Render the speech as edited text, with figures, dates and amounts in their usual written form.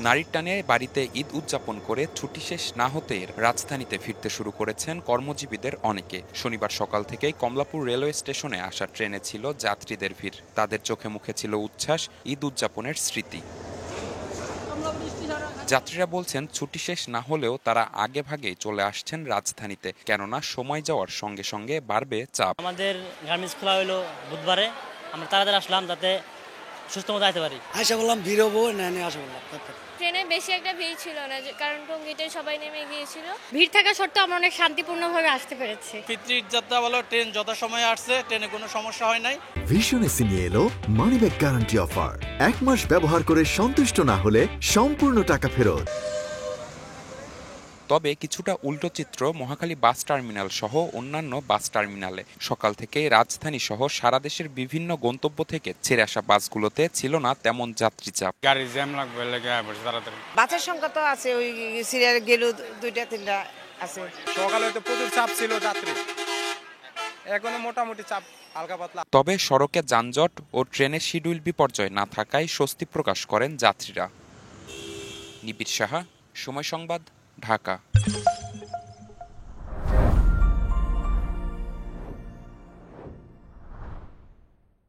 নারীর টানে বাড়িতে ঈদ উদযাপন করে ছুটি শেষ না হতে রাজধানীতে ফিরতে শুরু করেছেন কর্মজীবীদের অনেকে। শনিবার সকাল থেকেই কমলাপুর রেলওয়ে স্টেশনে আসা ট্রেনে ছিল যাত্রীদের ভিড়। তাদের চোখে মুখে ছিল উচ্ছ্বাস, ঈদ উদযাপনের স্মৃতি। যাত্রীরা বলছেন ছুটি শেষ না হলেও তারা আগে ভাগেই চলে আসছেন রাজধানীতে, কেননা সময় যাওয়ার সঙ্গে সঙ্গে বাড়বে চাপ। আমাদের গার্মেন্টস খোলা হলো বুধবারে, আমরা তাড়াতাড়ি আসলাম যাতে সুস্থ মতো আসতে পারি। আশা বললাম ভিড় হবো না, আশা বললাম ট্রেনে বেশি একটা ভিড় ছিল না, কারণ টঙ্গীতে সবাই নেমে গিয়েছিল। ভিড় থাকা সত্ত্বেও আমরা অনেক শান্তিপূর্ণভাবে আসতে পেরেছি। ফিতরির যাত্রা বলো, ট্রেন যথাসময়ে আসছে, ট্রেনে কোনো সমস্যা হয় নাই। ভিশন এসি নিয়ে এলো মানিব্যাগ গ্যারান্টি অফার। 1 মাস ব্যবহার করে সন্তুষ্ট না হলে সম্পূর্ণ টাকা ফেরত। তবে কিছুটা উল্টো চিত্র মহাখালী বাস টার্মিনাল সহ অন্যান্য বাস টার্মিনালে। সকাল থেকে রাজধানী সহ সারা দেশের বিভিন্ন গন্তব্য থেকে ছেড়ে আসা বাসগুলোতে ছিল না তেমন যাত্রী চাপ। গাড়ি জ্যাম লাগবে তাড়াতাড়ি। বাসের সংখ্যা তো আছে, ওই সিরিয়াল গেল 2-3টা আছে। সকালে তো প্রচুর চাপ ছিল যাত্রী, এখনো মোটামুটি চাপ হালকা পাতলা। তবে সড়কে যানজট ও ট্রেনের শিডিউল বিপর্যয় না থাকায় স্বস্তি প্রকাশ করেন যাত্রীরা। নিবিড় সাহা, সময় সংবাদ, ঢাকা।